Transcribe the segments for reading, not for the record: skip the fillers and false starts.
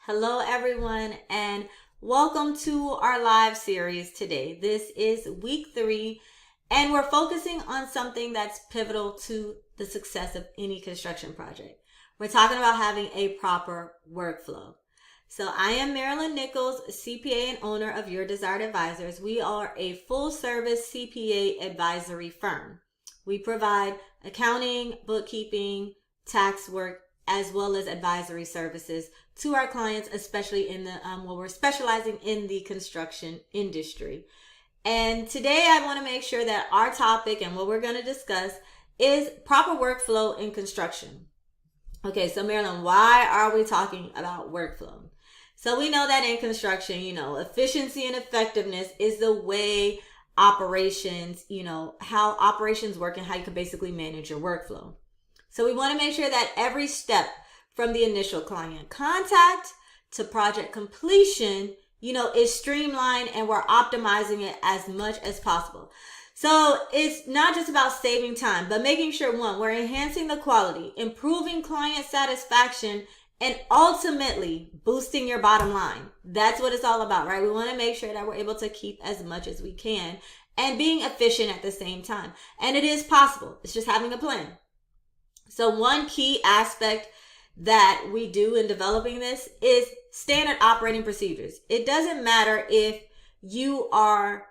Hello, everyone, and welcome to our live series today. This is week 3, and we're focusing on something that's pivotal to the success of any construction project. We're talking about having a proper workflow. So I am Marilyn Nichols, CPA and owner of Your Desired Advisors. We are a full-service CPA advisory firm. We provide accounting, bookkeeping, tax work, as well as advisory services to our clients, especially in the we're specializing in the construction industry. And today I want to make sure that our topic and what we're going to discuss is proper workflow in construction. Okay, so Marilyn, why are we talking about workflow? So we know that in construction, efficiency and effectiveness is the way operations, how operations work and how you can basically manage your workflow. So we want to make sure that every step from the initial client contact to project completion, is streamlined and we're optimizing it as much as possible. So it's not just about saving time, but making sure, one, we're enhancing the quality, improving client satisfaction, and ultimately boosting your bottom line. That's what it's all about, right? We want to make sure that we're able to keep as much as we can and being efficient at the same time. And it is possible. It's just having a plan. So one key aspect that we do in developing this is standard operating procedures. It doesn't matter if you are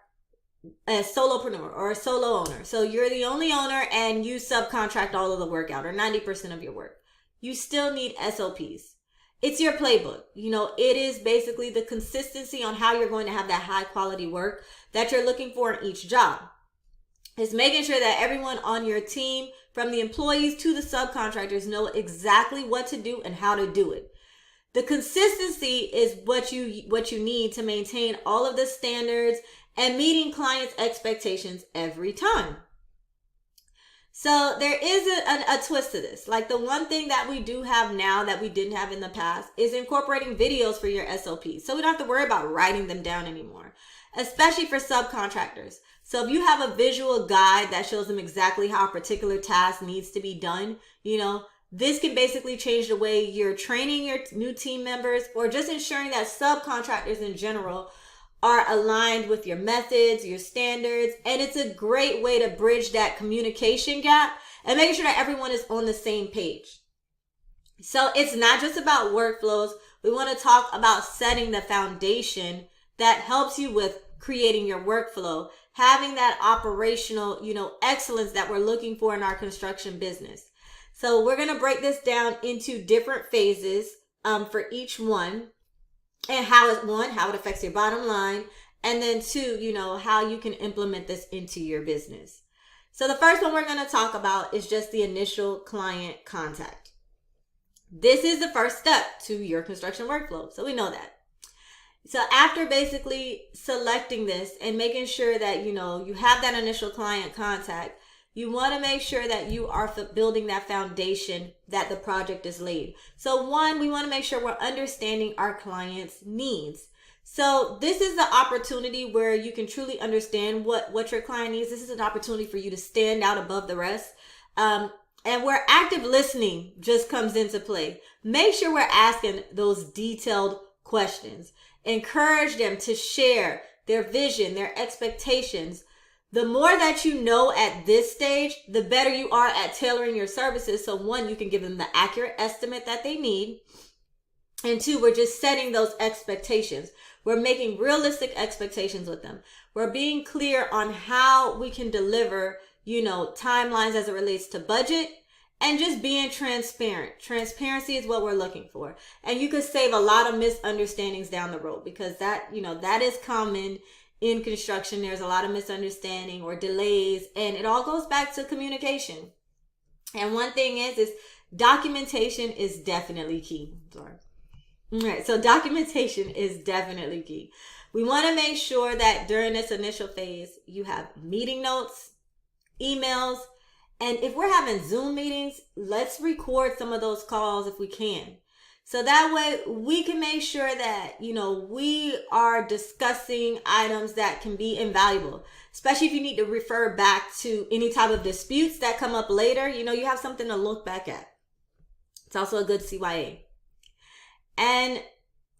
a solopreneur or a solo owner. So you're the only owner and you subcontract all of the work out or 90% of your work. You still need SOPs. It's your playbook. It is basically the consistency on how you're going to have that high quality work that you're looking for in each job. It's making sure that everyone on your team, from the employees to the subcontractors, know exactly what to do and how to do it. The consistency is what you need to maintain all of the standards and meeting clients' expectations every time. So there is a twist to this. Like the one thing that we do have now that we didn't have in the past is incorporating videos for your SOPs. So we don't have to worry about writing them down anymore, especially for subcontractors. So if you have a visual guide that shows them exactly how a particular task needs to be done, this can basically change the way you're training your new team members or just ensuring that subcontractors in general are aligned with your methods, your standards. And it's a great way to bridge that communication gap and making sure that everyone is on the same page. So it's not just about workflows. We want to talk about setting the foundation that helps you with creating your workflow, having that operational, excellence that we're looking for in our construction business. So we're going to break this down into different phases for each one, and how it affects your bottom line, and then 2, how you can implement this into your business. So the first one we're going to talk about is just the initial client contact. This is the first step to your construction workflow. So we know that. So after basically selecting this and making sure that, you have that initial client contact, you want to make sure that you are building that foundation that the project is laid. So one, we want to make sure we're understanding our client's needs. So this is the opportunity where you can truly understand what your client needs. This is an opportunity for you to stand out above the rest. And where active listening just comes into play. Make sure we're asking those detailed questions. Encourage them to share their vision, their expectations. The more that you know at this stage, the better you are at tailoring your services. So one, you can give them the accurate estimate that they need. And 2, we're just setting those expectations. We're making realistic expectations with them. We're being clear on how we can deliver, timelines as it relates to budget. And just being transparent. Transparency is what we're looking for. And you could save a lot of misunderstandings down the road because that is common in construction. There's a lot of misunderstanding or delays, and it all goes back to communication. And one thing is documentation is definitely key. Sorry. All right. So documentation is definitely key. We want to make sure that during this initial phase, you have meeting notes, emails, and if we're having Zoom meetings, let's record some of those calls if we can. So that way we can make sure that, we are discussing items that can be invaluable, especially if you need to refer back to any type of disputes that come up later. You have something to look back at. It's also a good CYA. And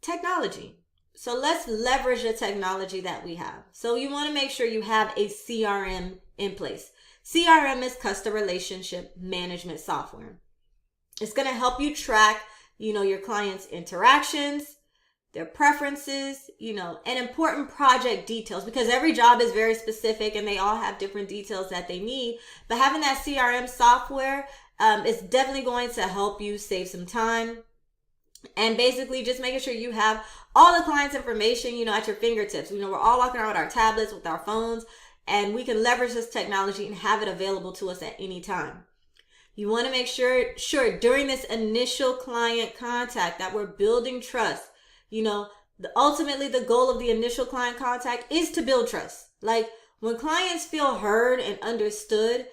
technology. So let's leverage the technology that we have. So you want to make sure you have a CRM in place. CRM is customer relationship management software. It's going to help you track, your clients' interactions, their preferences, and important project details, because every job is very specific and they all have different details that they need. But having that CRM software is definitely going to help you save some time. And basically just making sure you have all the client's information, at your fingertips. We're all walking around with our tablets, with our phones, and we can leverage this technology and have it available to us at any time. You want to make sure during this initial client contact that we're building trust. Ultimately the goal of the initial client contact is to build trust. Like when clients feel heard and understood,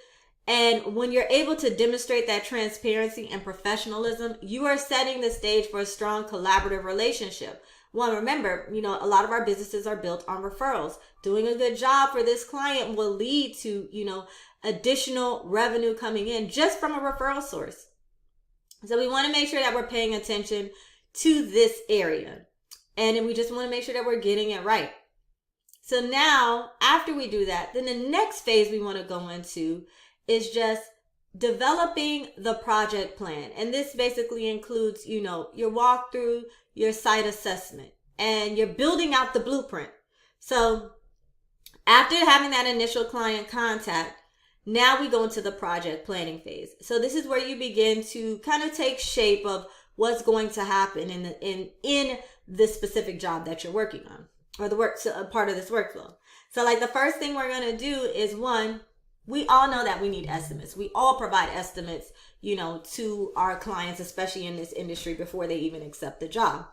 and when you're able to demonstrate that transparency and professionalism, you are setting the stage for a strong collaborative relationship. One, remember, a lot of our businesses are built on referrals. Doing a good job for this client will lead to, additional revenue coming in just from a referral source. So we want to make sure that we're paying attention to this area. And then we just want to make sure that we're getting it right. So now, after we do that, then the next phase we want to go into is just developing the project plan. And this basically includes, your walkthrough, your site assessment, and you're building out the blueprint. So after having that initial client contact, now we go into the project planning phase. So this is where you begin to kind of take shape of what's going to happen in this specific job that you're working on, or part of this workflow. So like the first thing we're going to do is, one, we all know that we need estimates. We all provide estimates, to our clients, especially in this industry, before they even accept the job.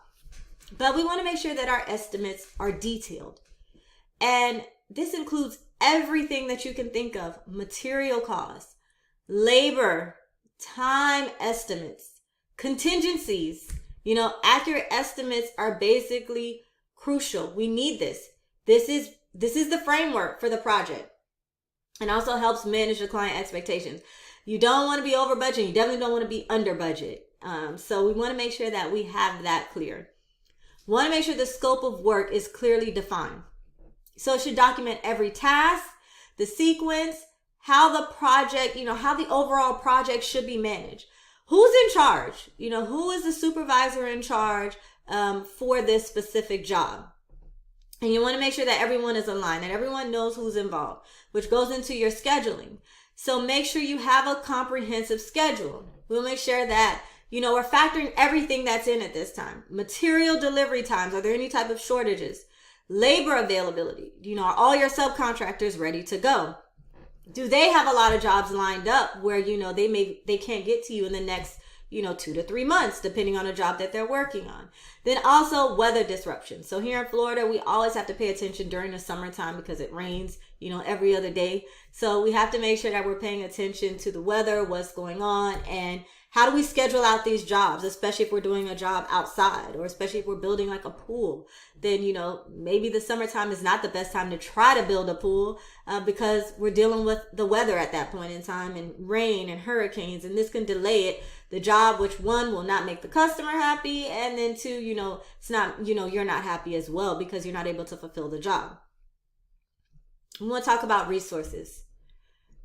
But we want to make sure that our estimates are detailed. And this includes everything that you can think of: material costs, labor, time estimates, contingencies. Accurate estimates are basically crucial. We need this. This is the framework for the project. And also helps manage the client expectations. You don't want to be over budget. You definitely don't want to be under budget. So we want to make sure that we have that clear. We want to make sure the scope of work is clearly defined. So it should document every task, the sequence, how the project, how the overall project should be managed. Who's in charge? Who is the supervisor in charge for this specific job? And you want to make sure that everyone is aligned, that everyone knows who's involved, which goes into your scheduling. So make sure you have a comprehensive schedule. We'll make sure that, we're factoring everything that's in at this time. Material delivery times. Are there any type of shortages? Labor availability. Are all your subcontractors ready to go? Do they have a lot of jobs lined up where, they can't get to you in the next 2 to 3 months, depending on a job that they're working on. Then also weather disruption. So here in Florida, we always have to pay attention during the summertime because it rains, every other day. So we have to make sure that we're paying attention to the weather, what's going on, and how do we schedule out these jobs, especially if we're doing a job outside, or especially if we're building like a pool. Then, maybe the summertime is not the best time to try to build a pool because we're dealing with the weather at that point in time, and rain and hurricanes, and this can delay the job, which one, will not make the customer happy, and then two, it's not, you're not happy as well because you're not able to fulfill the job. We want to talk about resources.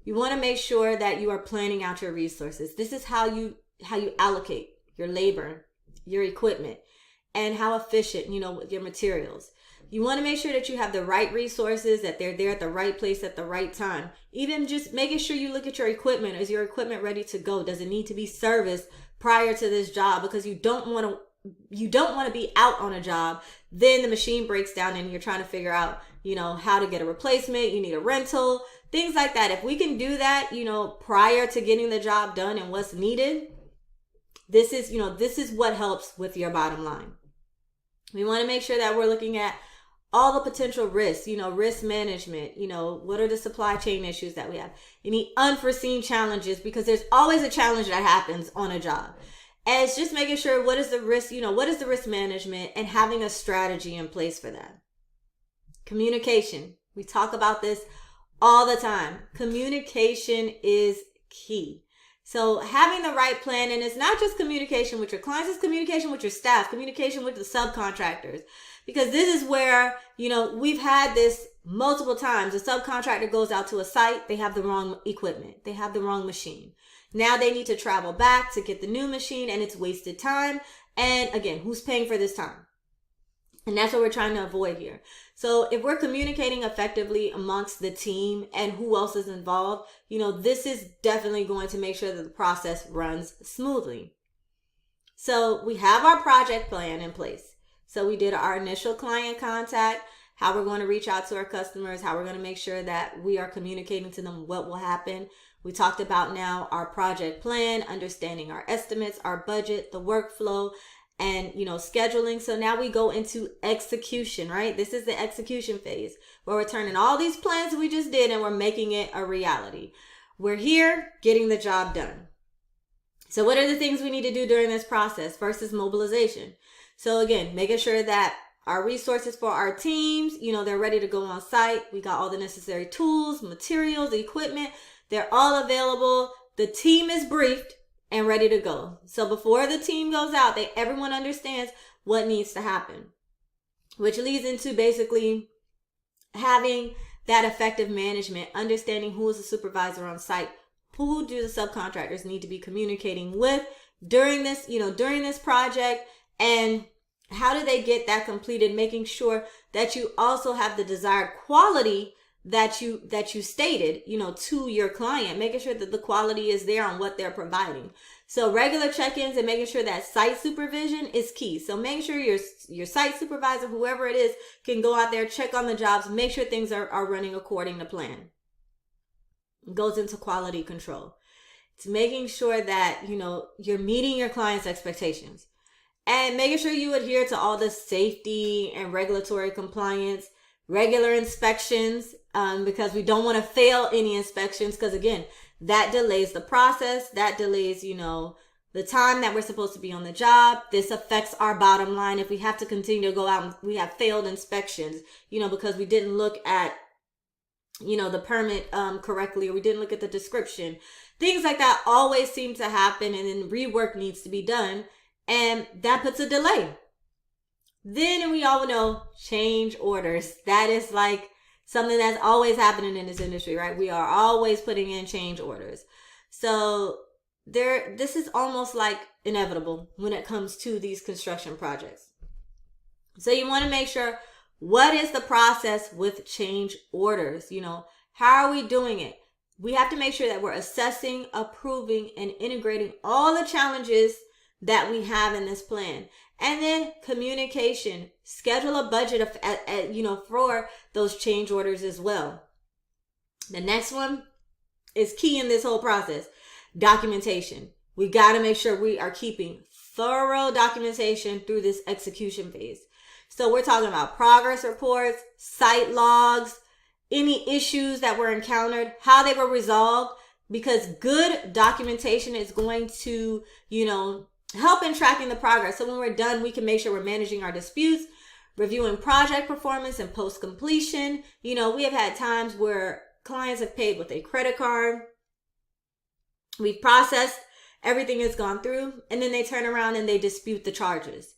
You want to make sure that you are planning out your resources. This is how you allocate your labor, your equipment, and how efficient, with your materials. You want to make sure that you have the right resources, that they're there at the right place at the right time. Even just making sure you look at your equipment. Is your equipment ready to go? Does it need to be serviced prior to this job? Because you don't want to be out on a job, then the machine breaks down and you're trying to figure out, how to get a replacement. You need a rental, things like that. If we can do that, prior to getting the job done and what's needed, this is what helps with your bottom line. We want to make sure that we're looking at all the potential risks, risk management, what are the supply chain issues that we have, any unforeseen challenges, because there's always a challenge that happens on a job. And it's just making sure what is the risk, what is the risk management, and having a strategy in place for that. Communication. We talk about this all the time. Communication is key. So having the right plan, and it's not just communication with your clients, it's communication with your staff, communication with the subcontractors. Because this is where, we've had this multiple times. A subcontractor goes out to a site, they have the wrong equipment, they have the wrong machine. Now they need to travel back to get the new machine, and it's wasted time. And again, who's paying for this time? And that's what we're trying to avoid here. So if we're communicating effectively amongst the team and who else is involved, this is definitely going to make sure that the process runs smoothly. So we have our project plan in place. So we did our initial client contact, how we're going to reach out to our customers, how we're going to make sure that we are communicating to them what will happen. We talked about now our project plan, understanding our estimates, our budget, the workflow, and scheduling. So now we go into execution, right? This is the execution phase where we're turning all these plans we just did and we're making it a reality. We're here getting the job done. So what are the things we need to do during this process? First is mobilization. So again, making sure that our resources for our teams, they're ready to go on site. We got all the necessary tools, materials, equipment. They're all available. The team is briefed and ready to go. So before the team goes out, everyone understands what needs to happen, which leads into basically having that effective management, understanding who is the supervisor on site, who do the subcontractors need to be communicating with during this project, and how do they get that completed, making sure that you also have the desired quality that you stated, to your client, making sure that the quality is there on what they're providing. So regular check-ins and making sure that site supervision is key. So make sure your site supervisor, whoever it is, can go out there, check on the jobs, make sure things are running according to plan. It goes into quality control. It's making sure that, you're meeting your client's expectations and making sure you adhere to all the safety and regulatory compliance, regular inspections, because we don't want to fail any inspections, because again, that delays the process, that delays, the time that we're supposed to be on the job. This affects our bottom line if we have to continue to go out and we have failed inspections, because we didn't look at, the permit correctly, or we didn't look at the description. Things like that always seem to happen, and then rework needs to be done, and that puts a delay. Then we all know change orders. That is like something that's always happening in this industry, right? We are always putting in change orders. So this is almost like inevitable when it comes to these construction projects. So you want to make sure, what is the process with change orders? How are we doing it? We have to make sure that we're assessing, approving, and integrating all the challenges that we have in this plan. And then communication, schedule a budget for those change orders as well. The next one is key in this whole process, documentation. We got to make sure we are keeping thorough documentation through this execution phase. So we're talking about progress reports, site logs, any issues that were encountered, how they were resolved, because good documentation is going to, help in tracking the progress. So when we're done, we can make sure we're managing our disputes, reviewing project performance and post-completion. We have had times where clients have paid with a credit card. We've processed, everything has gone through, and then they turn around and they dispute the charges.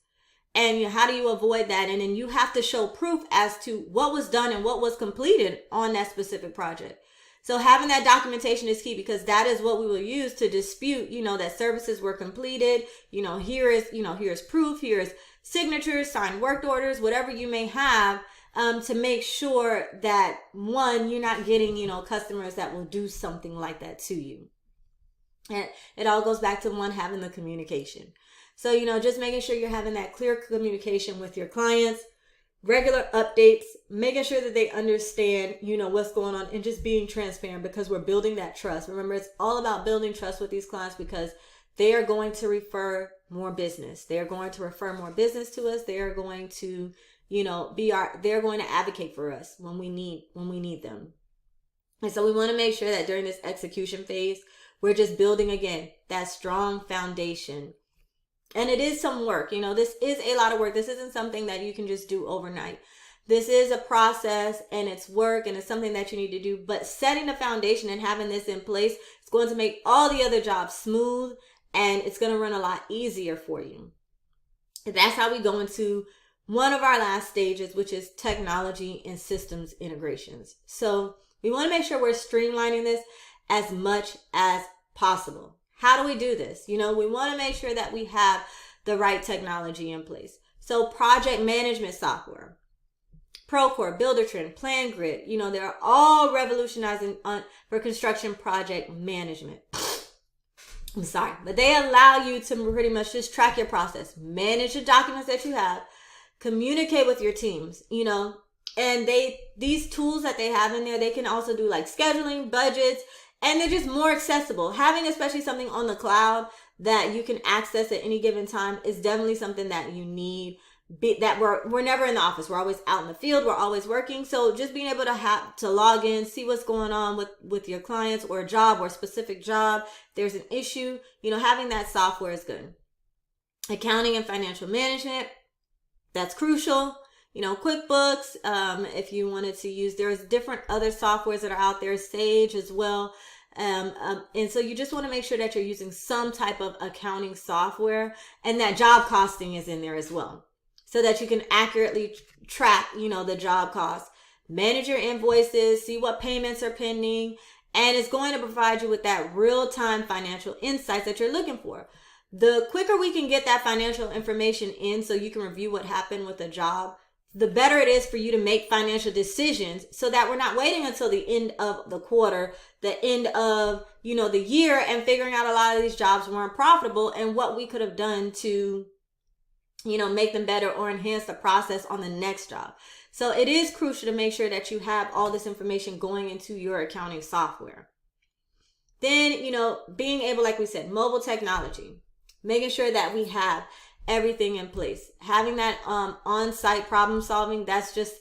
And how do you avoid that? And then you have to show proof as to what was done and what was completed on that specific project. So having that documentation is key, because that is what we will use to dispute, that services were completed. Here's proof, here's signatures, signed work orders, whatever you may have, to make sure that, one, you're not getting, customers that will do something like that to you. And it all goes back to, one, having the communication. So, just making sure you're having that clear communication with your clients, regular updates, making sure that they understand, what's going on, and just being transparent, because we're building that trust. Remember, it's all about building trust with these clients, because they are going to refer more business. They are going to refer more business to us. They are going to, they're going to advocate for us when we need them. And so we want to make sure that during this execution phase, we're just building, again, that strong foundation. And it is some work. This is a lot of work. This isn't something that you can just do overnight. This is a process, and it's work, and it's something that you need to do. But setting the foundation and having this in place is going to make all the other jobs smooth, and it's going to run a lot easier for you. And that's how we go into one of our last stages, which is technology and systems integrations. So we want to make sure we're streamlining this as much as possible. How do we do this? We want to make sure that we have the right technology in place. So project management software, Procore, Buildertrend, PlanGrid, they're all revolutionizing for construction project management. I'm sorry, but they allow you to pretty much just track your process, manage the documents that you have, communicate with your teams, and these tools that they have in there, they can also do like scheduling, budgets, and they're just more accessible. Having especially something on the cloud that you can access at any given time is definitely something that you need. That we're never in the office. We're always out in the field. We're always working. So just being able to have to log in, see what's going on with your clients or a job or a specific job. If there's an issue, having that software is good. Accounting and financial management, that's crucial. QuickBooks, if you wanted to use, there's different other softwares that are out there, Sage as well. And so you just want to make sure that you're using some type of accounting software, and that job costing is in there as well, so that you can accurately track, the job costs, manage your invoices, see what payments are pending, and it's going to provide you with that real-time financial insights that you're looking for. The quicker we can get that financial information in so you can review what happened with a job, the better it is for you to make financial decisions, so that we're not waiting until the end of the quarter, the end of, the year, and figuring out a lot of these jobs weren't profitable and what we could have done to, make them better or enhance the process on the next job. So it is crucial to make sure that you have all this information going into your accounting software. Then, being able, like we said, mobile technology, making sure that we have everything in place, having that on-site problem solving, that's just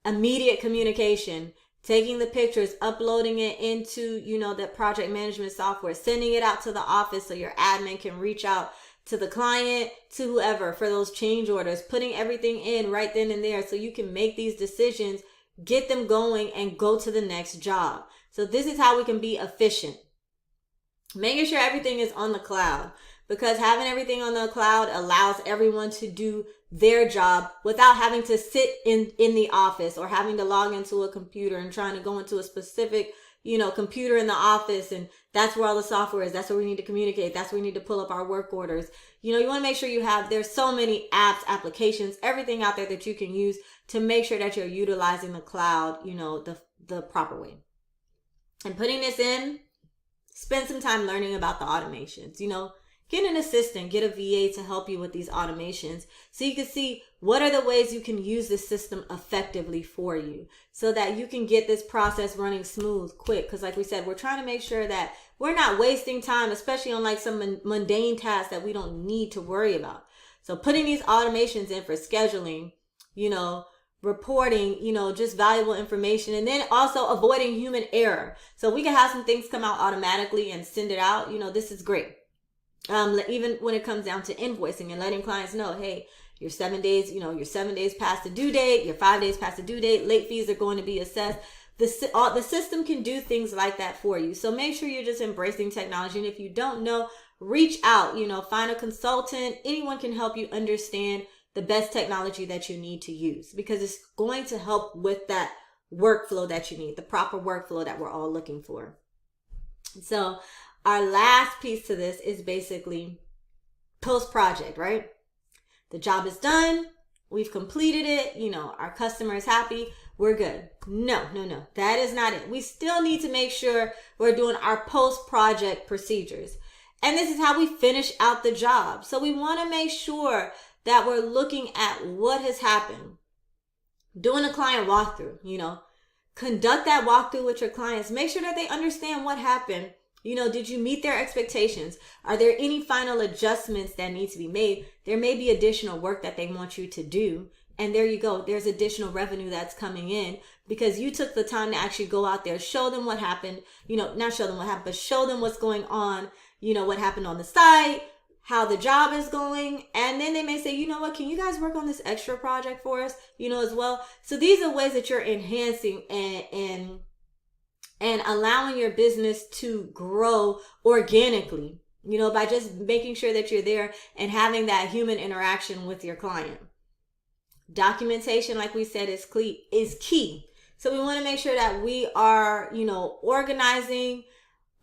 immediate communication, taking the pictures, uploading it into, the project management software, sending it out to the office so your admin can reach out to the client, to whoever for those change orders, putting everything in right then and there so you can make these decisions, get them going, and go to the next job. So this is how we can be efficient. Making sure everything is on the cloud, because having everything on the cloud allows everyone to do their job without having to sit in the office or having to log into a computer and trying to go into a specific, computer in the office, and that's where all the software is. That's where we need to communicate. That's where we need to pull up our work orders. You want to make sure there's so many apps, applications, everything out there that you can use to make sure that you're utilizing the cloud, the proper way. And putting this in, spend some time learning about the automations, Get an assistant, get a VA to help you with these automations so you can see what are the ways you can use this system effectively for you so that you can get this process running smooth, quick. Because like we said, we're trying to make sure that we're not wasting time, especially on like some mundane tasks that we don't need to worry about. So putting these automations in for scheduling, reporting, just valuable information, and then also avoiding human error. So we can have some things come out automatically and send it out. This is great. Even when it comes down to invoicing and letting clients know, hey, you're 7 days, you're 7 days past the due date, you're 5 days past the due date, late fees are going to be assessed. The system can do things like that for you. So make sure you're just embracing technology. And if you don't know, reach out, find a consultant. Anyone can help you understand the best technology that you need to use, because it's going to help with that workflow that you need, the proper workflow that we're all looking for. So our last piece to this is basically post-project, right? The job is done. We've completed it. Our customer is happy. We're good. No. That is not it. We still need to make sure we're doing our post-project procedures. And this is how we finish out the job. So we want to make sure that we're looking at what has happened. Doing a client walkthrough, conduct that walkthrough with your clients. Make sure that they understand what happened. Did you meet their expectations? Are there any final adjustments that need to be made? There may be additional work that they want you to do. And there you go. There's additional revenue that's coming in because you took the time to actually go out there, show them what happened, not show them what happened, but show them what's going on, what happened on the site, how the job is going. And then they may say, can you guys work on this extra project for us, as well? So these are ways that you're enhancing and and allowing your business to grow organically, by just making sure that you're there and having that human interaction with your client. Documentation, like we said, is key. So we want to make sure that we are, organizing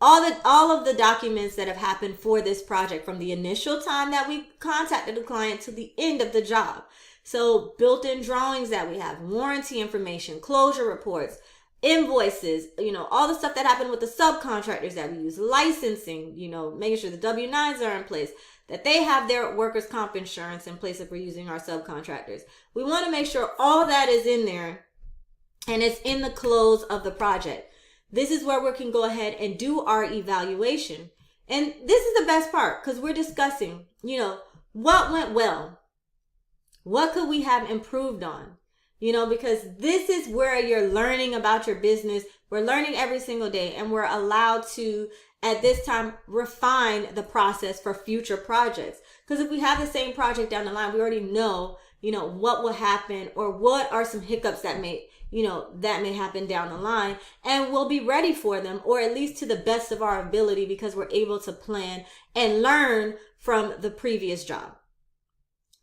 all of the documents that have happened for this project from the initial time that we contacted the client to the end of the job. So built-in drawings that we have, warranty information, closure reports, invoices, all the stuff that happened with the subcontractors that we use, licensing, making sure the W-9s are in place, that they have their workers' comp insurance in place if we're using our subcontractors. We want to make sure all that is in there and it's in the close of the project. This is where we can go ahead and do our evaluation. And this is the best part because we're discussing, what went well? What could we have improved on? Because this is where you're learning about your business. We're learning every single day, and we're allowed to, at this time, refine the process for future projects. Because if we have the same project down the line, we already know, what will happen or what are some hiccups that may happen down the line, and we'll be ready for them, or at least to the best of our ability, because we're able to plan and learn from the previous job.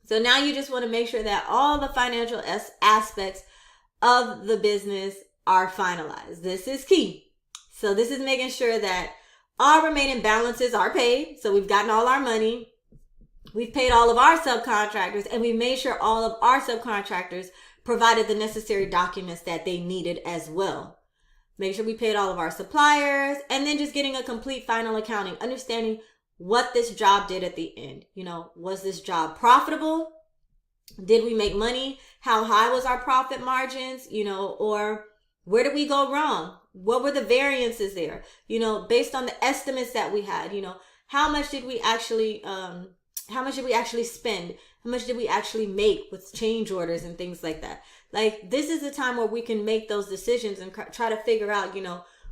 So now you just want to make sure that all the financial aspects of the business are finalized. This is key. So this is making sure that all remaining balances are paid. So we've gotten all our money. We've paid all of our subcontractors, and we made sure all of our subcontractors provided the necessary documents that they needed as well. Make sure we paid all of our suppliers, and then just getting a complete final accounting, understanding what this job did at the end. Was this job profitable? Did we make money? How high was our profit margins? Or where did we go wrong? What were the variances there? Based on the estimates that we had, how much did we actually spend? How much did we actually make with change orders and things like that? Like, this is the time where we can make those decisions and try to figure out,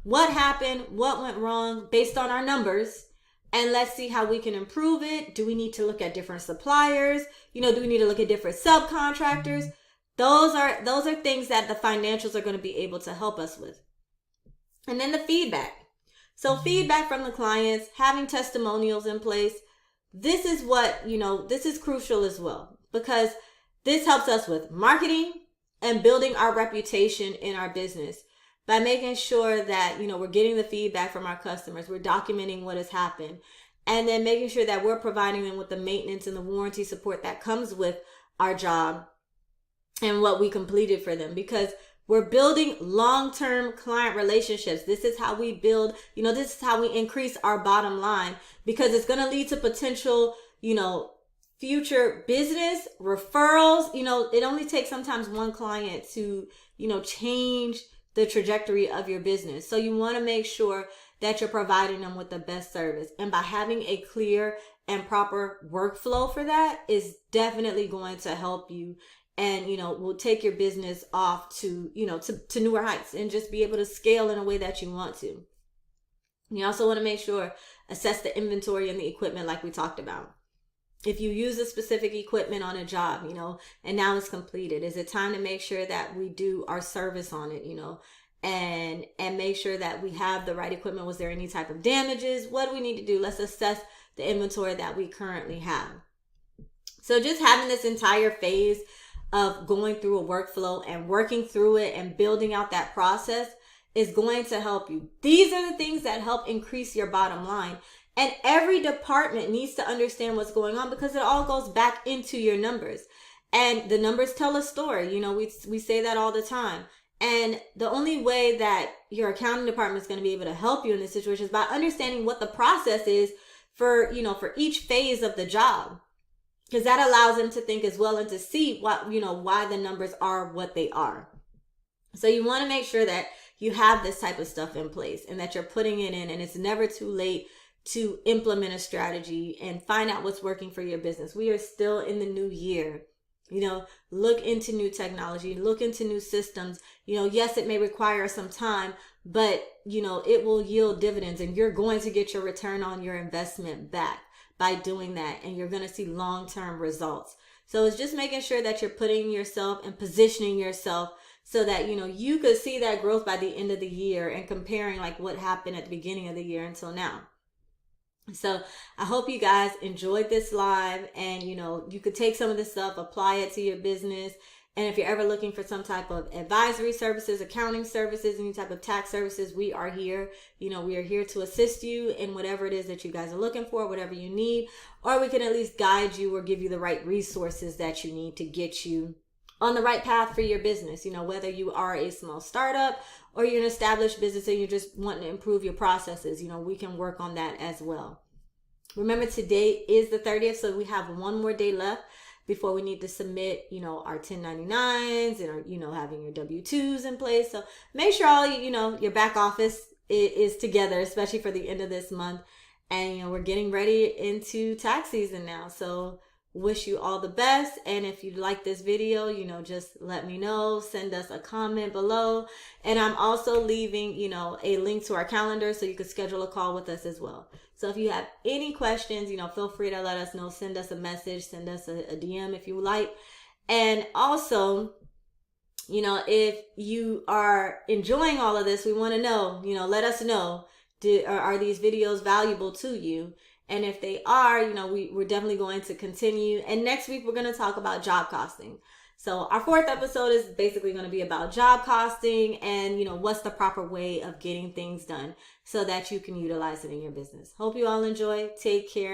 what happened, what went wrong based on our numbers. And let's see how we can improve it. Do we need to look at different suppliers? Do we need to look at different subcontractors? Those are things that the financials are going to be able to help us with. And then the feedback. So feedback from the clients, having testimonials in place. This is what, this is crucial as well, because this helps us with marketing and building our reputation in our business. By making sure that, we're getting the feedback from our customers, we're documenting what has happened, and then making sure that we're providing them with the maintenance and the warranty support that comes with our job and what we completed for them, because we're building long-term client relationships. This is how we build, this is how we increase our bottom line, because it's going to lead to potential, future business referrals. It only takes sometimes one client to, change the trajectory of your business. So you want to make sure that you're providing them with the best service. And by having a clear and proper workflow for that is definitely going to help you, and, will take your business off to, to newer heights and just be able to scale in a way that you want to. You also want to make sure, assess the inventory and the equipment like we talked about. If you use a specific equipment on a job, and now it's completed, is it time to make sure that we do our service on it, and make sure that we have the right equipment? Was there any type of damages? What do we need to do? Let's assess the inventory that we currently have. So just having this entire phase of going through a workflow and working through it and building out that process is going to help you. These are the things that help increase your bottom line. And every department needs to understand what's going on, because it all goes back into your numbers. And the numbers tell a story. We say that all the time. And the only way that your accounting department is going to be able to help you in this situation is by understanding what the process is for each phase of the job. Because that allows them to think as well and to see why the numbers are what they are. So you want to make sure that you have this type of stuff in place and that you're putting it in, and it's never too late to implement a strategy and find out what's working for your business. We are still in the new year. Look into new technology, look into new systems. Yes, it may require some time, but it will yield dividends, and you're going to get your return on your investment back by doing that, and you're going to see long-term results. So it's just making sure that you're putting yourself and positioning yourself so that, you could see that growth by the end of the year and comparing like what happened at the beginning of the year until now. So I hope you guys enjoyed this live, and you could take some of this stuff, apply it to your business. And if you're ever looking for some type of advisory services, accounting services, any type of tax services, we are here. We are here to assist you in whatever it is that you guys are looking for, whatever you need, or we can at least guide you or give you the right resources that you need to get you on the right path for your business. Whether you are a small startup or you're an established business and you're just wanting to improve your processes, we can work on that as well. Remember, today is the 30th, so we have one more day left before we need to submit, our 1099s and our, having your W-2s in place. So make sure all, your back office is together, especially for the end of this month. And, we're getting ready into tax season now. So wish you all the best. And if you like this video, just let me know, send us a comment below. And I'm also leaving, a link to our calendar so you can schedule a call with us as well. So if you have any questions, feel free to let us know, send us a message, send us a DM if you like. And also, if you are enjoying all of this, we want to know, let us know, are these videos valuable to you? And if they are, we're definitely going to continue. And next week, we're going to talk about job costing. So our 4th episode is basically going to be about job costing and, what's the proper way of getting things done so that you can utilize it in your business. Hope you all enjoy. Take care.